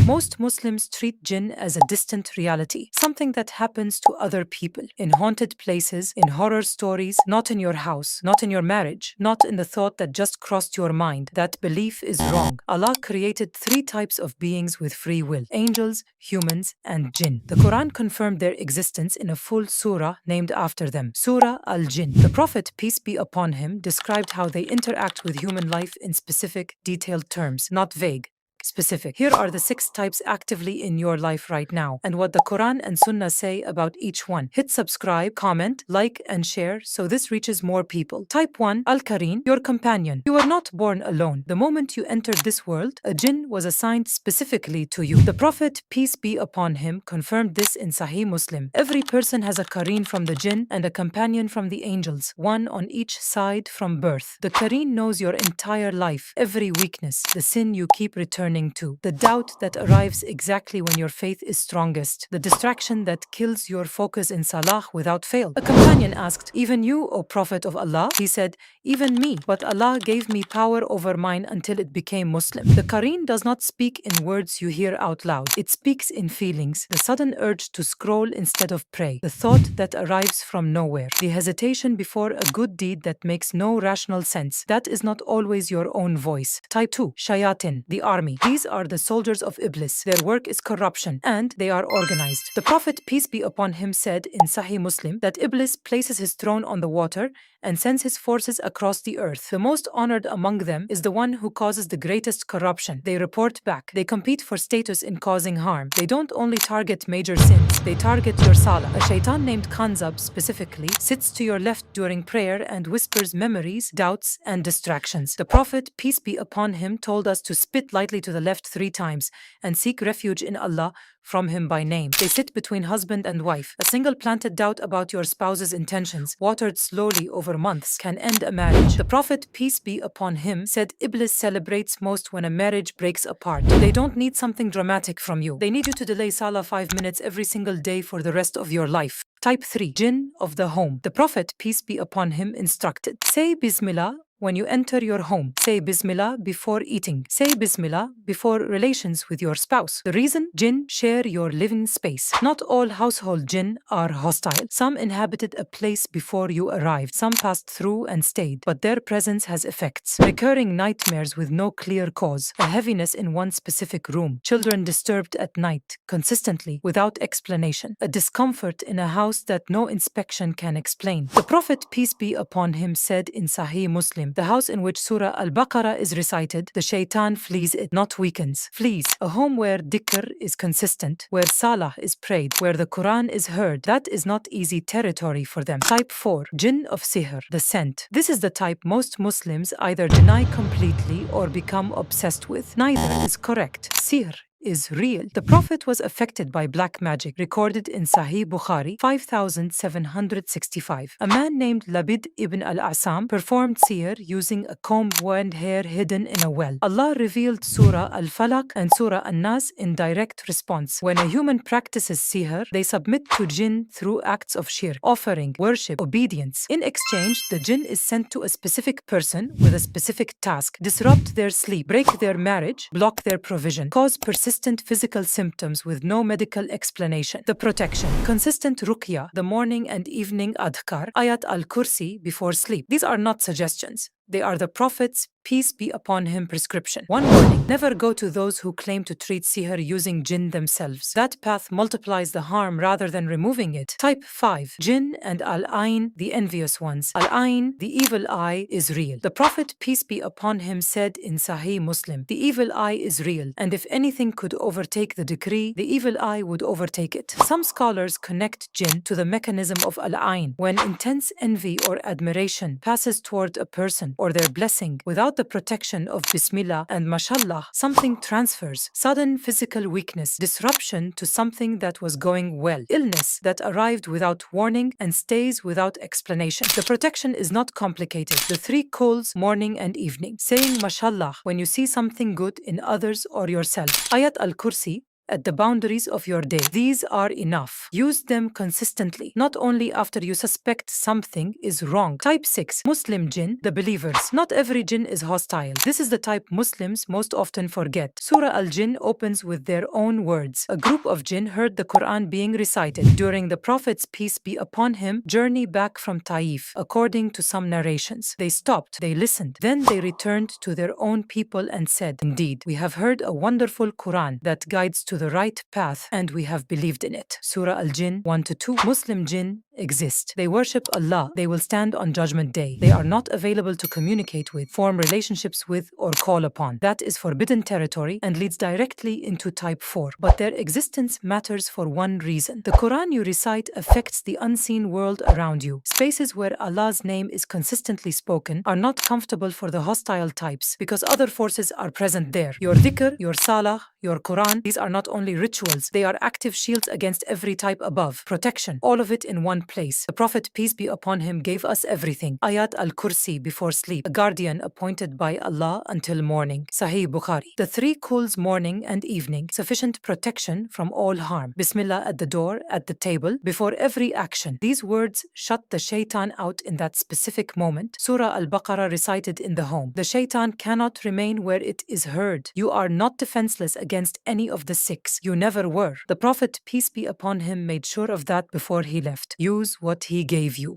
Most Muslims treat jinn as a distant reality, something that happens to other people, in haunted places, in horror stories, not in your house, not in your marriage, not in the thought that just crossed your mind. That belief is wrong. Allah created three types of beings with free will: angels, humans, and jinn. The Quran confirmed their existence in a full surah named after them, Surah Al-Jinn. The Prophet, peace be upon him, described how they interact with human life in specific, detailed terms, not vague, specific. Here are the 6 types actively in your life right now, and what the Quran and Sunnah say about each one. Hit subscribe, comment, like, and share so this reaches more people. Type 1, Al-Qareen, your companion. You are not born alone. The moment you entered this world, a jinn was assigned specifically to you. The Prophet, peace be upon him, confirmed this in Sahih Muslim. Every person has a Qareen from the jinn and a companion from the angels, one on each side from birth. The Qareen knows your entire life, every weakness, the sin you keep returning to, the doubt that arrives exactly when your faith is strongest, the distraction that kills your focus in salah without fail. A companion asked, "Even you, O Prophet of Allah?" He said, "Even me, but Allah gave me power over mine until it became Muslim." The Qareen does not speak in words you hear out loud. It speaks in feelings, the sudden urge to scroll instead of pray, the thought that arrives from nowhere, the hesitation before a good deed that makes no rational sense. That is not always your own voice. Type 2, Shayatin, the army. These are the soldiers of Iblis. Their work is corruption, and they are organized. The Prophet, peace be upon him, said in Sahih Muslim that Iblis places his throne on the water and sends his forces across the earth. The most honored among them is the one who causes the greatest corruption. They report back. They compete for status in causing harm. They don't only target major sins, they target your salah. A shaitan named Khanzab specifically sits to your left during prayer and whispers memories, doubts, and distractions. The Prophet, peace be upon him, told us to spit lightly to the left 3 times and seek refuge in Allah from him by name. They sit between husband and wife. A single planted doubt about your spouse's intentions, watered slowly over months, can end a marriage. The Prophet, peace be upon him, said Iblis celebrates most when a marriage breaks apart. They don't need something dramatic from you. They need you to delay salah 5 minutes every single day for the rest of your life. Type 3, Jinn of the home. The Prophet, peace be upon him, instructed, say Bismillah when you enter your home. Say Bismillah before eating. Say Bismillah before relations with your spouse. The reason? Jinn share your living space. Not all household jinn are hostile. Some inhabited a place before you arrived. Some passed through and stayed, but their presence has effects. Recurring nightmares with no clear cause. A heaviness in one specific room. Children disturbed at night, consistently, without explanation. A discomfort in a house that no inspection can explain. The Prophet, peace be upon him, said in Sahih Muslim, the house in which Surah Al-Baqarah is recited, the Shaytan flees it, not weakens. Flees. A home where dhikr is consistent, where salah is prayed, where the Quran is heard, that is not easy territory for them. Type 4, Jinn of Sihr, the scent. This is the type most Muslims either deny completely or become obsessed with. Neither is correct. Sihr is real. The Prophet was affected by black magic, recorded in Sahih Bukhari 5765. A man named Labid ibn al-Asam performed sihr using a comb and hair hidden in a well. Allah revealed Surah Al-Falaq and Surah An-Nas in direct response. When a human practices sihr, they submit to jinn through acts of shirk, offering, worship, obedience. In exchange, the jinn is sent to a specific person with a specific task: disrupt their sleep, break their marriage, block their provision, cause persistent physical symptoms with no medical explanation. The protection: consistent Ruqyah, the morning and evening adhkar, Ayat al-Kursi before sleep. These are not suggestions. They are the Prophet's, peace be upon him, prescription. One warning: never go to those who claim to treat sihr using jinn themselves. That path multiplies the harm rather than removing it. Type 5, Jinn and Al-Ain, the envious ones. Al-Ain, the evil eye, is real. The Prophet, peace be upon him, said in Sahih Muslim, the evil eye is real, and if anything could overtake the decree, the evil eye would overtake it. Some scholars connect jinn to the mechanism of Al-Ain. When intense envy or admiration passes toward a person or their blessing without the protection of Bismillah and Mashallah, something transfers. Sudden physical weakness, disruption to something that was going well, illness that arrived without warning and stays without explanation. The protection is not complicated. The 3 calls, morning and evening. Saying Mashallah when you see something good in others or yourself. Ayat al-Kursi, at the boundaries of your day. These are enough. Use them consistently, not only after you suspect something is wrong. Type 6. Muslim Jinn, the believers. Not every Jinn is hostile. This is the type Muslims most often forget. Surah Al-Jinn opens with their own words. A group of Jinn heard the Quran being recited during the Prophet's peace be upon him journey back from Taif, according to some narrations. They stopped, they listened, then they returned to their own people and said, "Indeed, we have heard a wonderful Quran that guides to the right path, and we have believed in it." Surah Al-Jinn 1-2. Muslim Jinn exist. They worship Allah. They will stand on Judgment Day. They are not available to communicate with, form relationships with, or call upon. That is forbidden territory and leads directly into type 4. But their existence matters for one reason. The Quran you recite affects the unseen world around you. Spaces where Allah's name is consistently spoken are not comfortable for the hostile types because other forces are present there. Your dhikr, your salah, your Quran, these are not only rituals, they are active shields against every type above. Protection, all of it in one place. The Prophet, peace be upon him, gave us everything. Ayat al-Kursi before sleep, a guardian appointed by Allah until morning. Sahih Bukhari. The three kuls, morning and evening, sufficient protection from all harm. Bismillah at the door, at the table, before every action. These words shut the Shaytan out in that specific moment. Surah Al-Baqarah recited in the home. The Shaytan cannot remain where it is heard. You are not defenseless against any of the six. You never were. The Prophet, peace be upon him, made sure of that before he left. Use what he gave you.